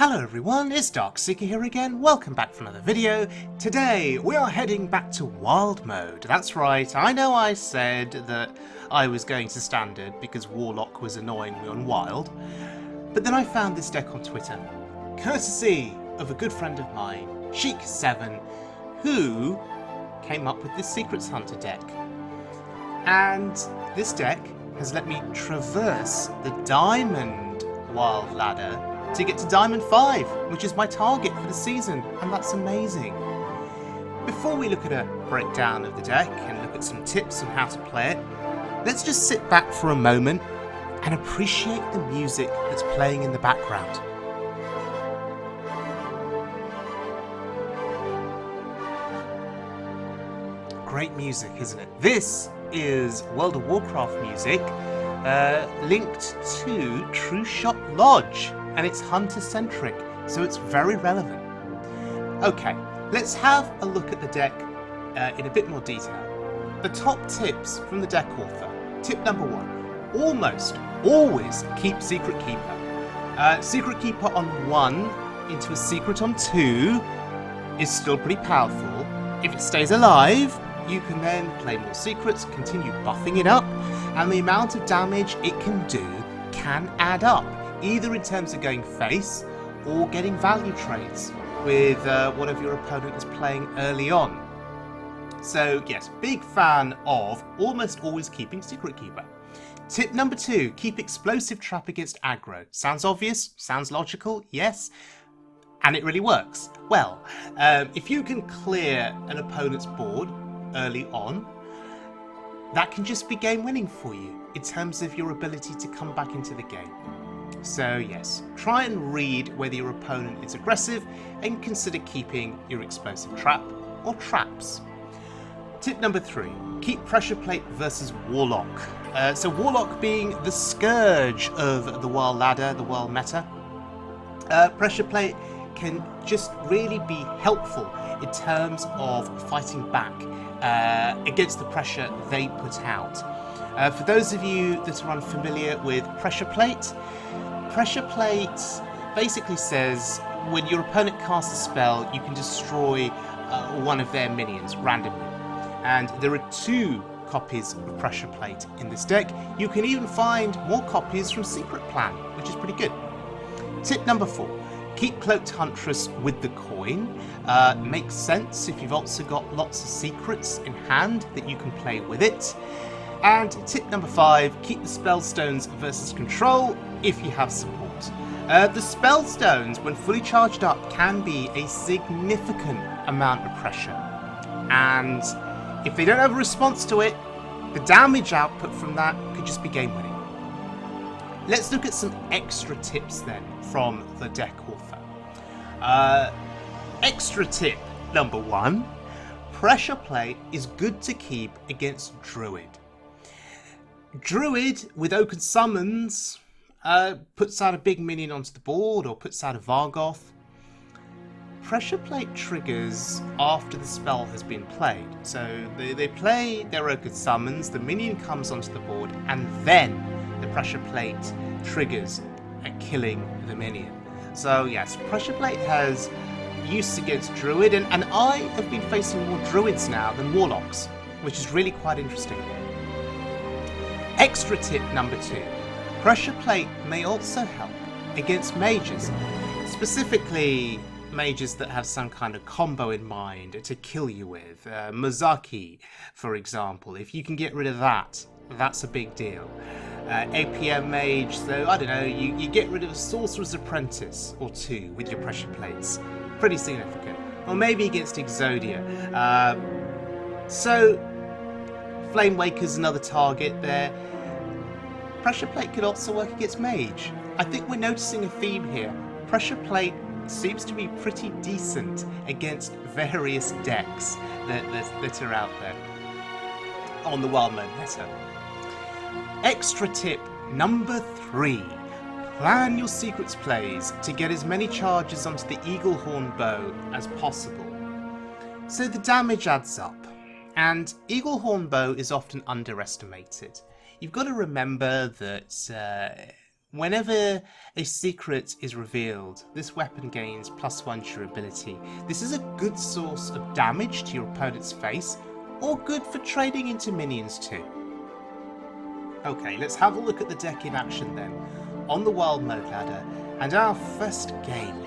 Hello everyone, it's Darkseeker here again, welcome back for another video. Today we are heading back to Wild Mode. That's right, I know I said that I was going to Standard because Warlock was annoying me on Wild, but then I found this deck on Twitter, courtesy of a good friend of mine, SheikVII's, who came up with this Secrets Hunter deck. And this deck has let me traverse the Diamond Wild ladder to get to Diamond 5, which is my target for the season, and that's amazing. Before we look at a breakdown of the deck and look at some tips on how to play it, let's just sit back for a moment and appreciate the music that's playing in the background. Great music, isn't it? This is World of Warcraft music linked to True Shot Lodge. And it's hunter-centric, so it's very relevant. Okay, let's have a look at the deck in a bit more detail. The top tips from the deck author. Tip number 1, almost always keep Secret Keeper. Secret Keeper on 1 into a Secret on 2 is still pretty powerful. If it stays alive, you can then play more Secrets, continue buffing it up, and the amount of damage it can do can add up, either in terms of going face or getting value trades with whatever your opponent is playing early on. So yes, big fan of almost always keeping Secret Keeper. Tip number 2, keep Explosive Trap against aggro. Sounds obvious, sounds logical, yes, and it really works. Well, if you can clear an opponent's board early on, that can just be game winning for you in terms of your ability to come back into the game. So yes, try and read whether your opponent is aggressive and consider keeping your explosive trap or traps. Tip number 3, keep Pressure Plate versus Warlock. So Warlock being the scourge of the Wild ladder, the Wild meta. Pressure Plate can just really be helpful in terms of fighting back against the pressure they put out. For those of you that are unfamiliar with Pressure Plate basically says when your opponent casts a spell, you can destroy one of their minions randomly. And there are 2 copies of Pressure Plate in this deck. You can even find more copies from Secret Plan, which is pretty good. Tip number 4, keep Cloaked Huntress with the coin. Makes sense if you've also got lots of secrets in hand that you can play with it. And tip number 5, keep the Spellstones versus Control if you have support. The Spellstones, when fully charged up, can be a significant amount of pressure. And if they don't have a response to it, the damage output from that could just be game winning. Let's look at some extra tips then from the deck author. Extra tip number 1, Pressure Plate is good to keep against Druid. Druid with Oaken Summons puts out a big minion onto the board or puts out a Vargoth. Pressure Plate triggers after the spell has been played. So they play their Oaken Summons, the minion comes onto the board, and then the Pressure Plate triggers at killing the minion. So yes, Pressure Plate has use against Druid, and I have been facing more Druids now than Warlocks, which is really quite interesting. Extra tip number 2, Pressure Plate may also help against mages, specifically mages that have some kind of combo in mind to kill you with. Mozaki, for example, if you can get rid of that, that's a big deal. APM mage, so I don't know, you get rid of a Sorcerer's Apprentice or 2 with your Pressure Plates. Pretty significant. Or maybe against Exodia. So Flame Waker's another target there. Pressure Plate could also work against Mage. I think we're noticing a theme here. Pressure Plate seems to be pretty decent against various decks that are out there on the Wild Mode meta. Extra tip number 3. Plan your Secrets plays to get as many charges onto the Eaglehorn bow as possible. So the damage adds up. And Eaglehorn bow is often underestimated. You've got to remember that Whenever a secret is revealed, this weapon gains +1 durability. This is a good source of damage to your opponent's face, or good for trading into minions too. Okay, let's have a look at the deck in action then, on the Wild Mode ladder, and our first game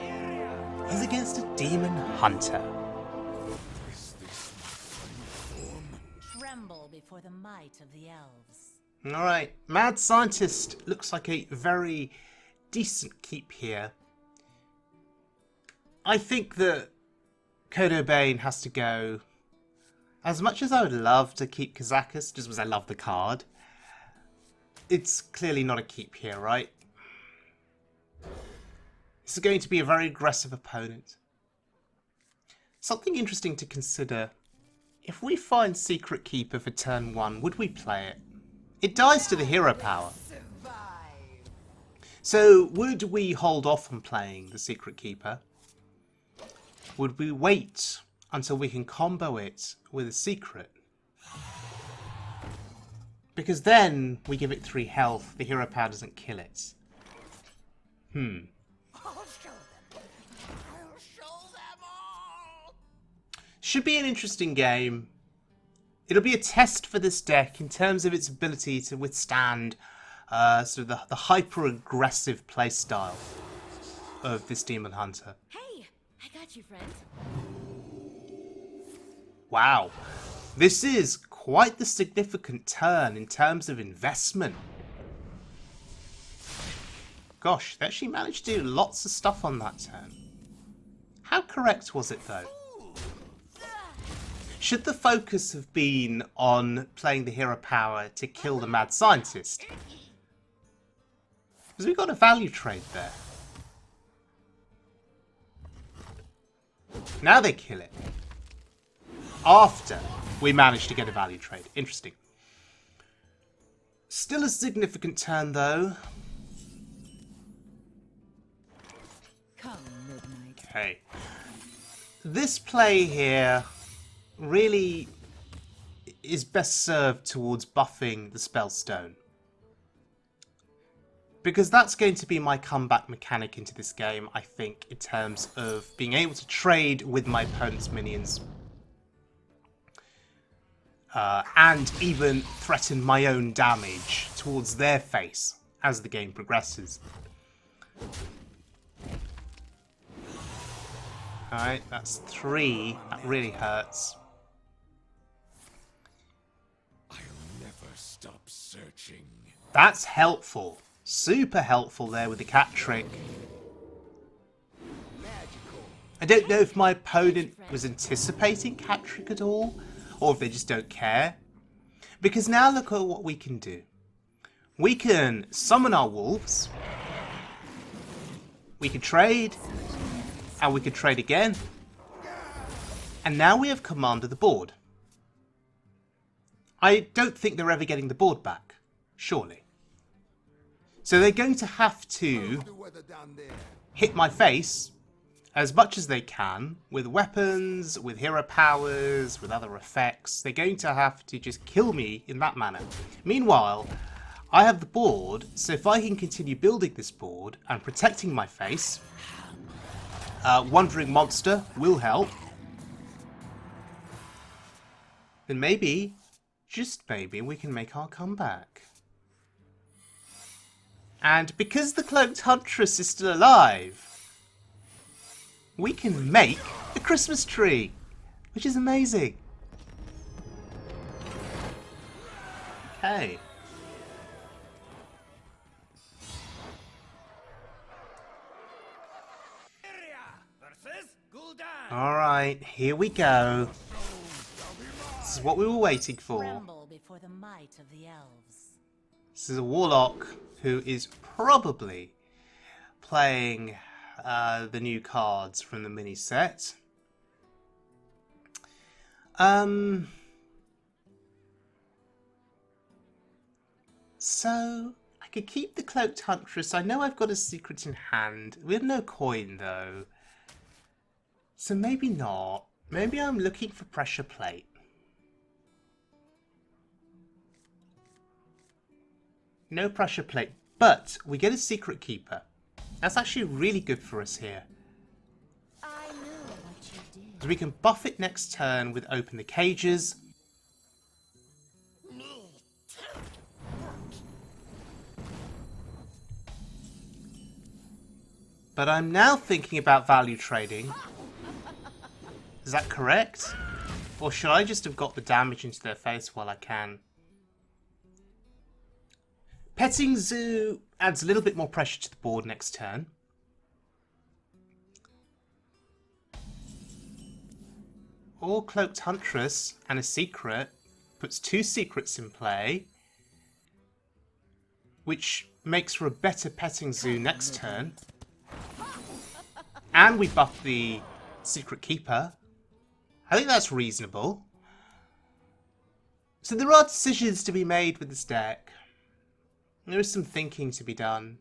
is against a Demon Hunter. Tremble before the might of the elves. Alright, Mad Scientist looks like a very decent keep here. I think that Kodo Bane has to go. As much as I would love to keep Kazakus, just because I love the card, it's clearly not a keep here, right? This is going to be a very aggressive opponent. Something interesting to consider. If we find Secret Keeper for turn 1, would we play it? It dies to the hero power. So would we hold off on playing the Secret Keeper? Would we wait until we can combo it with a secret? Because then we give it 3 health, the hero power doesn't kill it. Should be an interesting game. It'll be a test for this deck in terms of its ability to withstand sort of the hyper-aggressive playstyle of this Demon Hunter. Hey, I got you, friend. Wow. This is quite the significant turn in terms of investment. Gosh, they actually managed to do lots of stuff on that turn. How correct was it, though? Should the focus have been on playing the hero power to kill the Mad Scientist? Because we got a value trade there. Now they kill it. After we managed to get a value trade. Interesting. Still a significant turn, though. Come, midnight. Okay. This play here really is best served towards buffing the Spellstone. Because that's going to be my comeback mechanic into this game, I think, in terms of being able to trade with my opponent's minions. And even threaten my own damage towards their face as the game progresses. Alright, that's 3. That really hurts. I'll never stop searching. That's helpful. Super helpful there with the cat trick. I don't know if my opponent was anticipating cat trick at all, or if they just don't care. Because now look at what we can do. We can summon our wolves. We can trade. And we can trade again. And now we have command of the board. I don't think they're ever getting the board back. Surely. So they're going to have to hit my face as much as they can with weapons, with hero powers, with other effects. They're going to have to just kill me in that manner. Meanwhile, I have the board, so if I can continue building this board and protecting my face, Wandering Monster will help. Then maybe, just maybe, we can make our comeback. And because the Cloaked Huntress is still alive, we can make a Christmas tree, which is amazing. Okay. Alright, here we go. This is what we were waiting for. Tremble before the might of the elves. This is a Warlock who is probably playing the new cards from the mini set. So I could keep the Cloaked Huntress. I know I've got a secret in hand. We have no coin though. So maybe not. Maybe I'm looking for pressure plate. No pressure plate But we get a Secret Keeper. That's actually really good for us here. I know what you did. So we can buff it next turn with Open the Cages. But I'm now thinking about value trading. Is that correct? Or should I just have got the damage into their face while I can? Petting Zoo adds a little bit more pressure to the board next turn. Or Cloaked Huntress and a secret puts 2 secrets in play, which makes for a better Petting Zoo next turn. And we buff the Secret Keeper. I think that's reasonable. So there are decisions to be made with this deck. There is some thinking to be done.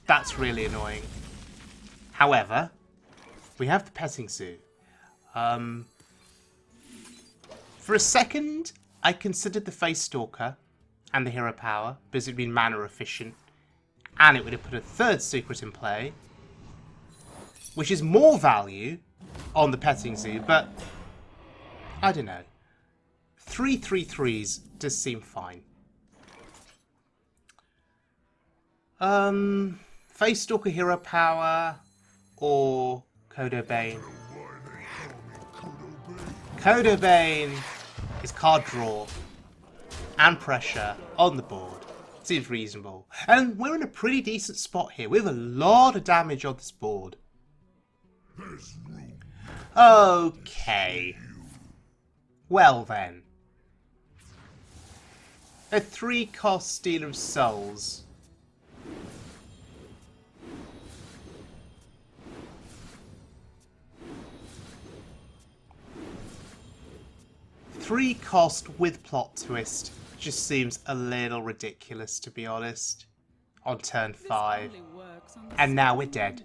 That's really annoying. However, we have the Petting Zoo. For a second, I considered the Face Stalker and the Hero Power because it would be mana efficient. And it would have put a 3rd secret in play, which is more value on the Petting Zoo, but I don't know. 3/3/3s does seem fine. Face Stalker, Hero Power, or Kodo Bane. Kodo Bane is card draw and pressure on the board. Seems reasonable. And we're in a pretty decent spot here. We have a lot of damage on this board. Okay. Well then. A 3-cost Stealer of Souls. Three cost with plot twist just seems a little ridiculous, to be honest, on turn 5. And now we're dead.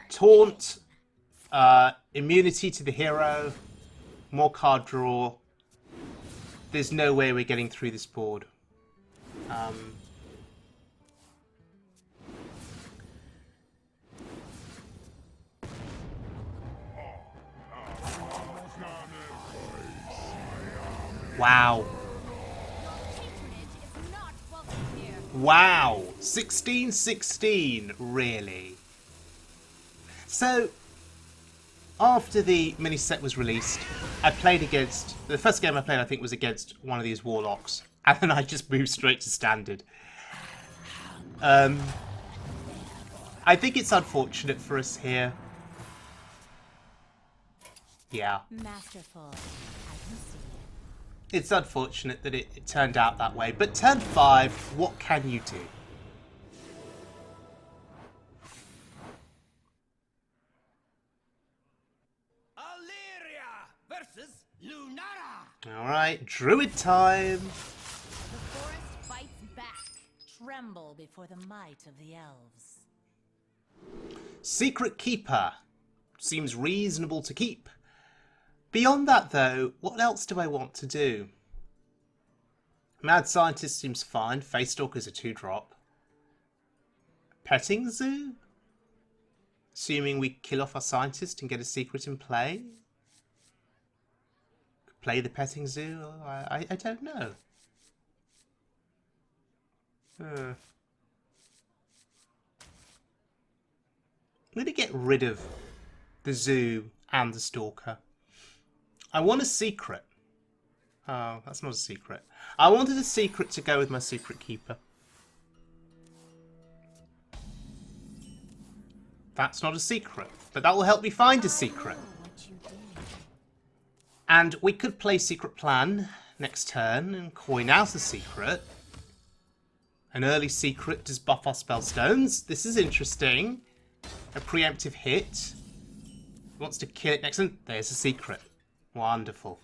Taunt, immunity to the hero, more card draw. There's no way we're getting through this board. Wow. Wow. 16-16, really. So, after the mini set was released, I played against... The first game I played, I think, was against one of these Warlocks. And then I just moved straight to Standard. I think it's unfortunate for us here. Yeah. Masterful. I can see it. It's unfortunate that it turned out that way. But turn 5, what can you do? Alright, Druid time. The forest fights back. Tremble before the might of the elves. Secret Keeper. Seems reasonable to keep. Beyond that, though, what else do I want to do? Mad Scientist seems fine. Face Stalker's a 2-drop. Petting Zoo? Assuming we kill off our Scientist and get a secret in play? Play the Petting Zoo? I don't know. I'm going to get rid of the Zoo and the Stalker. I want a secret. Oh, that's not a secret. I wanted a secret to go with my Secret Keeper. That's not a secret, but that will help me find a secret. And we could play Secret Plan next turn and coin out a secret. An early secret does buff our spellstones. This is interesting. A preemptive hit. Wants to kill it next turn. There's a secret. Wonderful.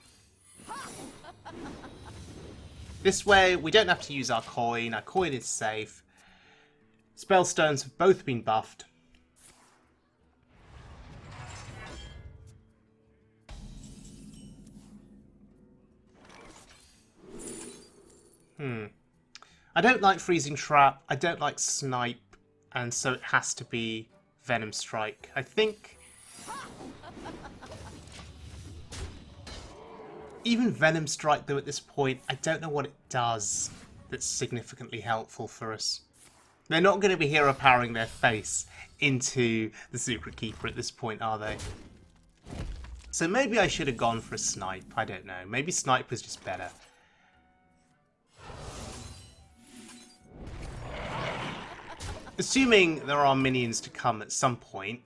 This way, we don't have to use our coin. Our coin is safe. Spellstones have both been buffed. I don't like Freezing Trap, I don't like Snipe, and so it has to be Venom Strike. I think even Venom Strike, though, at this point, I don't know what it does that's significantly helpful for us. They're not going to be hero powering their face into the Secret Keeper at this point, are they? So maybe I should have gone for a Snipe. I don't know. Maybe Snipe was just better. Assuming there are minions to come at some point,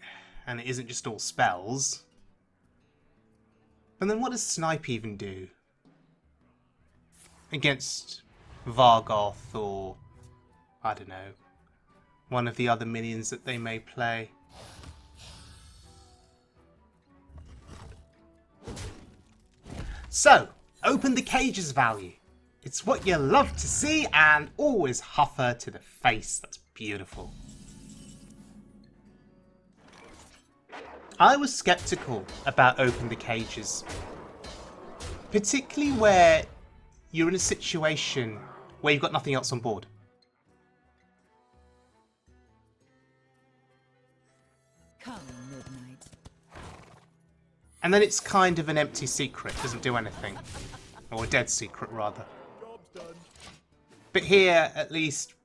and it isn't just all spells, and then what does Snipe even do? Against Vargoth or, I don't know, one of the other minions that they may play. So, open the cage's value. It's what you love to see, and always huffer to the face. That's beautiful. I was skeptical about open the cages, particularly where you're in a situation where you've got nothing else on board. Come, midnight. And then it's kind of an empty secret, doesn't do anything. Or a dead secret, rather. But here, at least,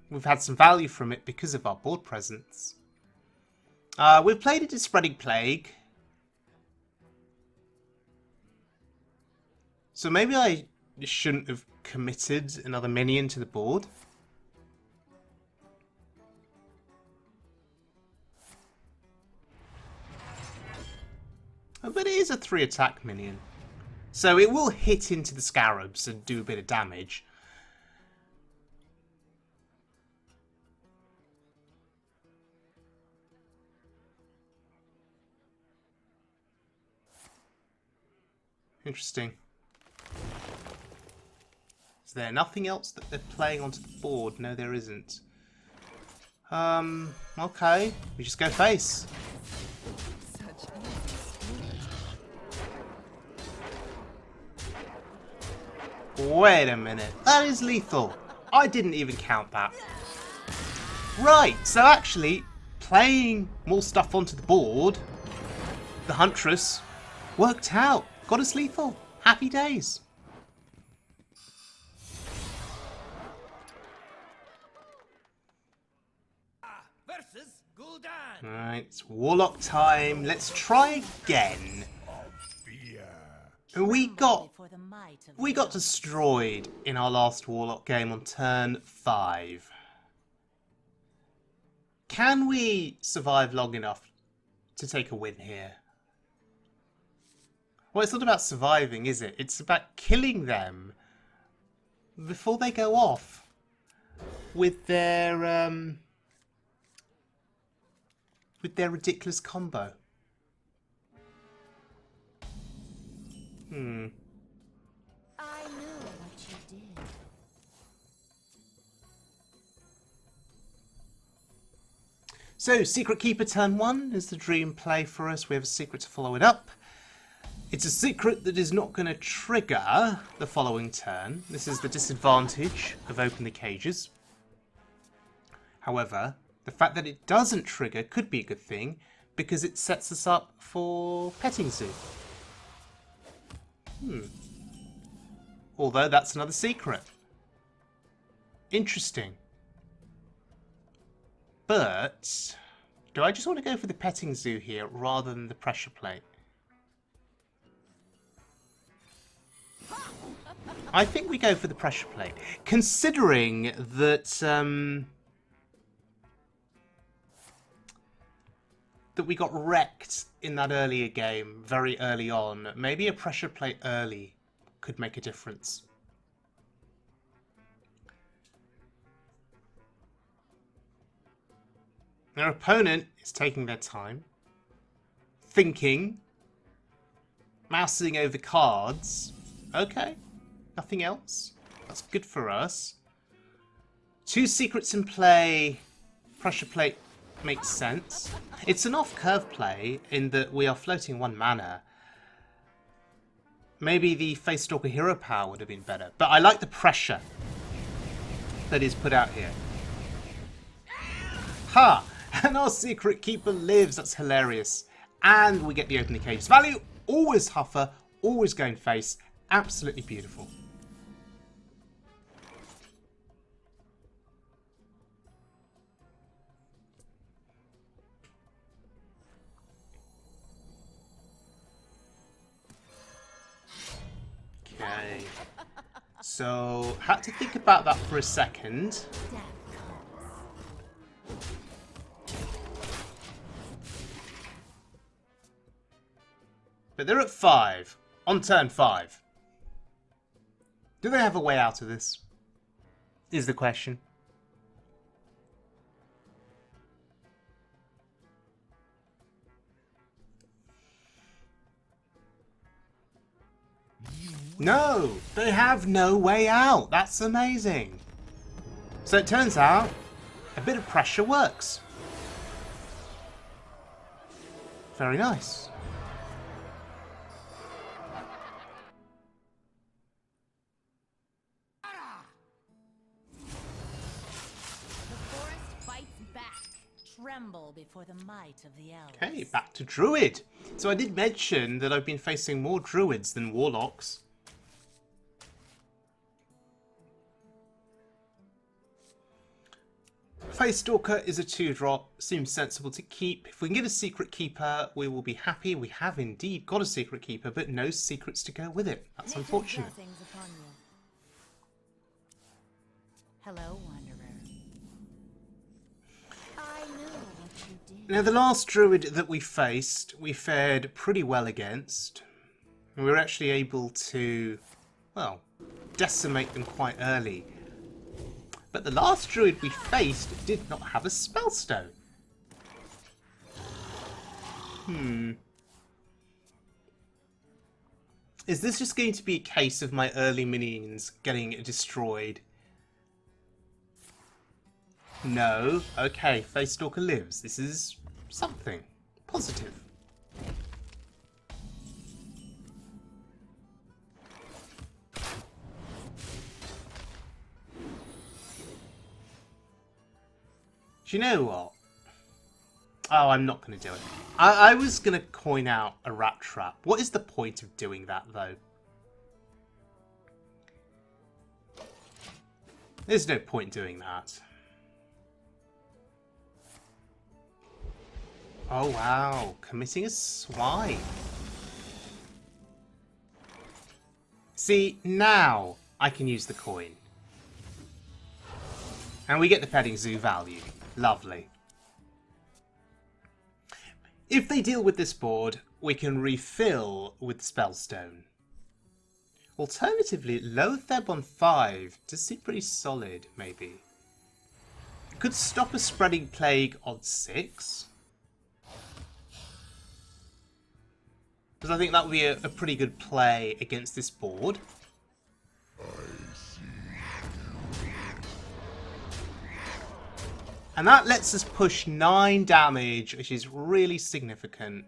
we've had some value from it because of our board presence. We've played it as Spreading Plague. So maybe I shouldn't have committed another minion to the board. But it is a 3-attack minion. So it will hit into the scarabs and do a bit of damage. Interesting. Is there nothing else that they're playing onto the board? No, there isn't. Okay. We just go face. Wait a minute. That is lethal. I didn't even count that. Right, so actually, playing more stuff onto the board, the Huntress, worked out. Got us lethal. Happy days. Versus Gul'dan. Alright, it's Warlock time. Let's try again. We got destroyed in our last Warlock game on turn 5. Can we survive long enough to take a win here? Well, it's not about surviving, is it? It's about killing them before they go off with their ridiculous combo. I knew what you did. So, Secret Keeper turn 1 is the dream play for us. We have a secret to follow it up. It's a secret that is not going to trigger the following turn. This is the disadvantage of Open the Cages. However, the fact that it doesn't trigger could be a good thing because it sets us up for Petting Zoo. Although that's another secret. Interesting. But do I just want to go for the Petting Zoo here rather than the Pressure Plate? I think we go for the Pressure Plate, considering that that we got wrecked in that earlier game, very early on. Maybe a Pressure Plate early could make a difference. Their opponent is taking their time, thinking, mousing over cards. Okay, nothing else. That's good for us. 2 secrets in play. Pressure Plate makes sense. It's an off-curve play in that we are floating 1 mana. Maybe the Face Stalker hero power would have been better. But I like the pressure that is put out here. Ha! And our Secret Keeper lives. That's hilarious. And we get the opening cages. Value, always Huffer, always going face. Absolutely beautiful. Okay. So, had to think about that for a second. But they're at 5, on turn 5. Do they have a way out of this? Is the question. No, they have no way out. That's amazing. So it turns out a bit of pressure works. Very nice. Tremble before the might of the elves. Okay, back to Druid. So I did mention that I've been facing more Druids than Warlocks. Face Stalker is a 2-drop. Seems sensible to keep. If we can get a Secret Keeper, we will be happy. We have indeed got a Secret Keeper, but no secrets to go with it. That's unfortunate. Hello, Wanderer. I knew what you did. Now, the last Druid that we faced, we fared pretty well against. And we were actually able to, well, decimate them quite early. But the last Druid we faced did not have a Spellstone. Is this just going to be a case of my early minions getting destroyed? No. Okay, Face Stalker lives. This is something positive. Do you know what? Oh, I'm not going to do it. I was going to coin out a rat trap. What is the point of doing that, though? There's no point doing that. Oh, wow. Committing a swipe. See, now I can use the coin. And we get the petting zoo value. Lovely. If they deal with this board, we can refill with Spellstone. Alternatively, Loatheb on 5 does seem pretty solid, maybe. Could stop a Spreading Plague on 6. Because I think that would be a pretty good play against this board. And that lets us push 9 damage, which is really significant.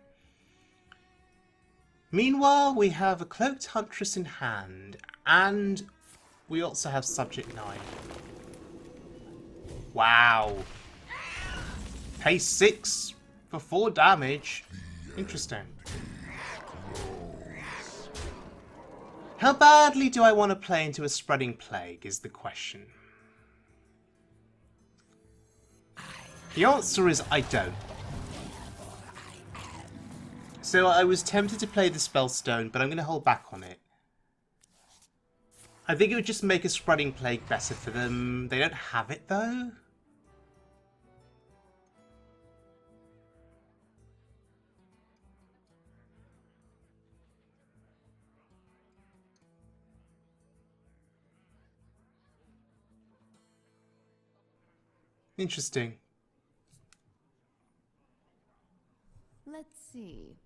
Meanwhile, we have a Cloaked Huntress in hand, and we also have Subject 9. Wow. Pace 6 for 4 damage. Interesting. How badly do I want to play into a Spreading Plague is the question. The answer is I don't. So I was tempted to play the Spellstone, but I'm going to hold back on it. I think it would just make a Spreading Plague better for them. They don't have it, though. Interesting. Let's see.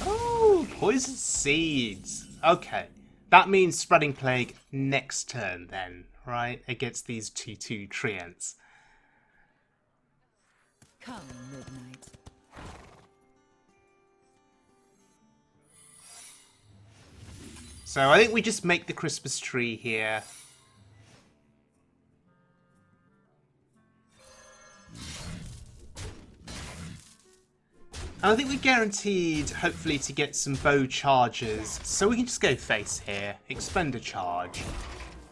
Oh, Poison Seeds. Okay. That means Spreading Plague next turn then, right? Against these 2/2 treants. Come, midnight. So I think we just make the Christmas tree here. And I think we're guaranteed, hopefully, to get some bow charges. So we can just go face here, expend a charge,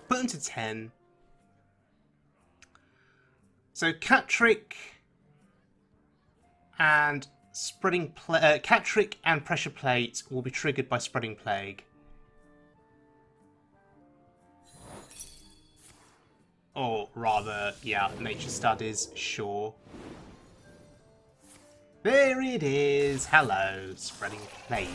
put them to 10. So Catrick and Catrick and Pressure Plate will be triggered by Spreading Plague. Or rather, yeah, Nature Studies, sure. There it is. Hello, Spreading Plague.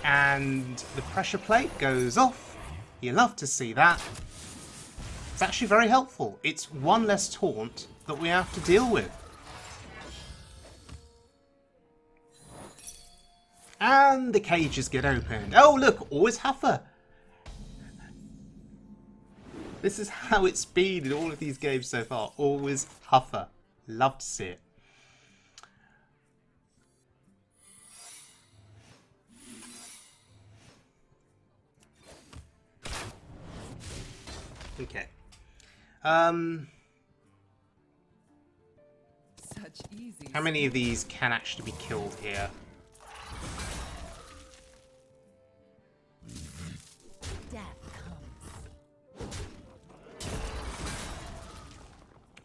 And the Pressure Plate goes off. You love to see that. It's actually very helpful. It's one less taunt that we have to deal with. And the cages get opened. Oh, look, always Huffer. This is how it's been in all of these games so far. Always Huffer. Love to see it. Okay. Such easy. How many of these can actually be killed here?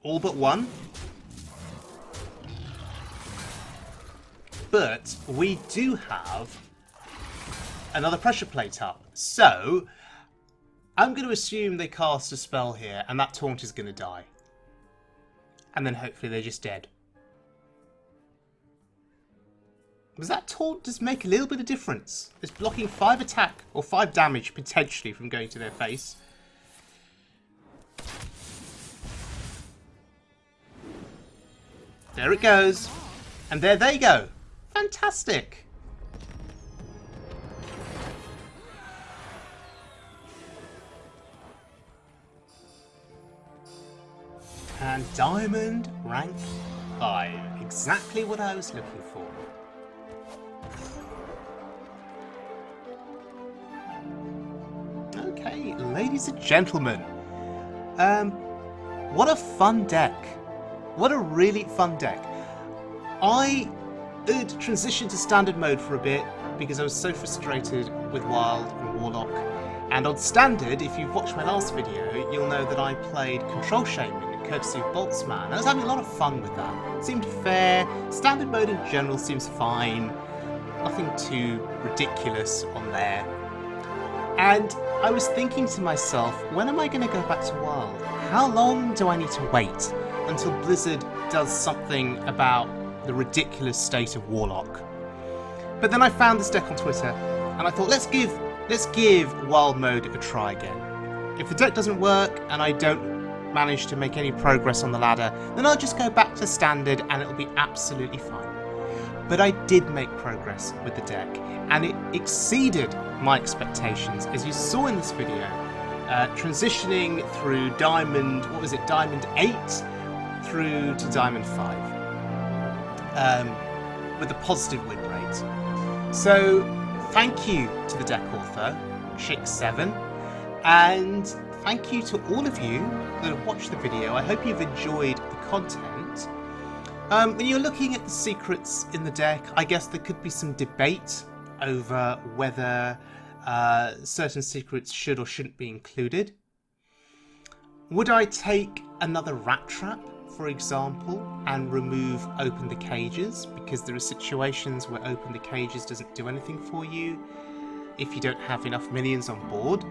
All but one. But we do have another Pressure Plate up. So I'm going to assume they cast a spell here and that taunt is going to die. And then hopefully they're just dead. Does that taunt just make a little bit of difference? It's blocking 5 attack or 5 damage potentially from going to their face. There it goes. And there they go. Fantastic. And Diamond rank 5. Exactly what I was looking for. Okay, ladies and gentlemen. What a fun deck. What a really fun deck. I had transitioned to standard mode for a bit because I was so frustrated with Wild and Warlock. And on standard, if you've watched my last video, you'll know that I played Control Shaman, courtesy of Boltzmann. I was having a lot of fun with that. It seemed fair. Standard mode in general seems fine. Nothing too ridiculous on there. And I was thinking to myself, when am I going to go back to Wild? How long do I need to wait until Blizzard does something about the ridiculous state of Warlock? But then I found this deck on Twitter, and I thought, let's give Wild Mode a try again. If the deck doesn't work, and I don't manage to make any progress on the ladder, then I'll just go back to Standard, and it'll be absolutely fine. But I did make progress with the deck, and it exceeded my expectations, as you saw in this video, transitioning through Diamond, what was it, Diamond 8 through to Diamond 5, with a positive win rate. So thank you to the deck author, SheikVII's, and thank you to all of you that have watched the video. I hope you've enjoyed the content. When you're looking at the secrets in the deck, I guess there could be some debate over whether certain secrets should or shouldn't be included. Would I take another Rat Trap, for example, and remove Open the Cages? Because there are situations where Open the Cages doesn't do anything for you if you don't have enough minions on board.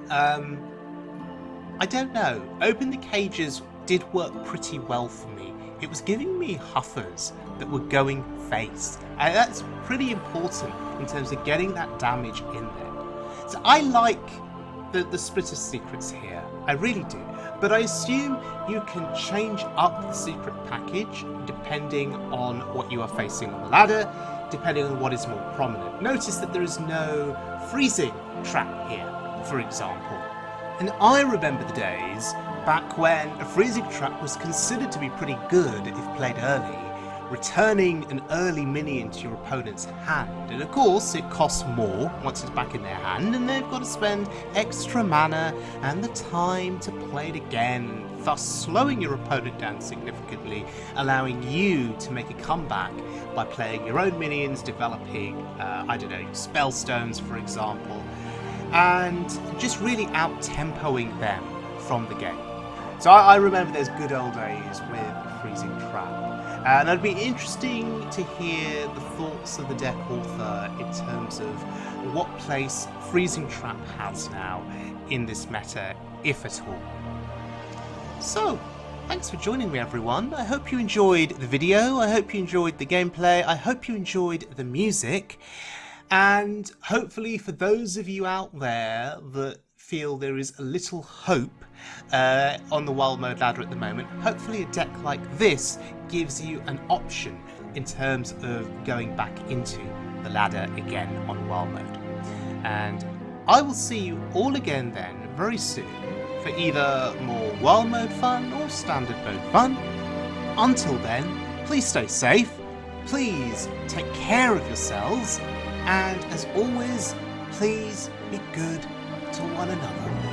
I don't know. Open the Cages did work pretty well for me. It was giving me Huffers that were going face. And that's pretty important in terms of getting that damage in there. So I like the split of secrets here. I really do. But I assume you can change up the secret package depending on what you are facing on the ladder, depending on what is more prominent. Notice that there is no freezing trap here, for example. And I remember the days back when a freezing trap was considered to be pretty good if played early, returning an early minion to your opponent's hand. And of course, it costs more once it's back in their hand, and they've got to spend extra mana and the time to play it again, thus slowing your opponent down significantly, allowing you to make a comeback by playing your own minions, developing, spell stones, for example, and just really out-tempoing them from the game. So I remember those good old days with Freezing Trap. And it'd be interesting to hear the thoughts of the deck author in terms of what place Freezing Trap has now in this meta, if at all. So, thanks for joining me, everyone. I hope you enjoyed the video, I hope you enjoyed the gameplay, I hope you enjoyed the music, and hopefully for those of you out there that feel there is a little hope on the wild mode ladder at the moment, hopefully a deck like this gives you an option in terms of going back into the ladder again on wild mode. And I will see you all again then very soon for either more wild mode fun or standard mode fun. Until then, please stay safe, please take care of yourselves, and as always, please be good to one another.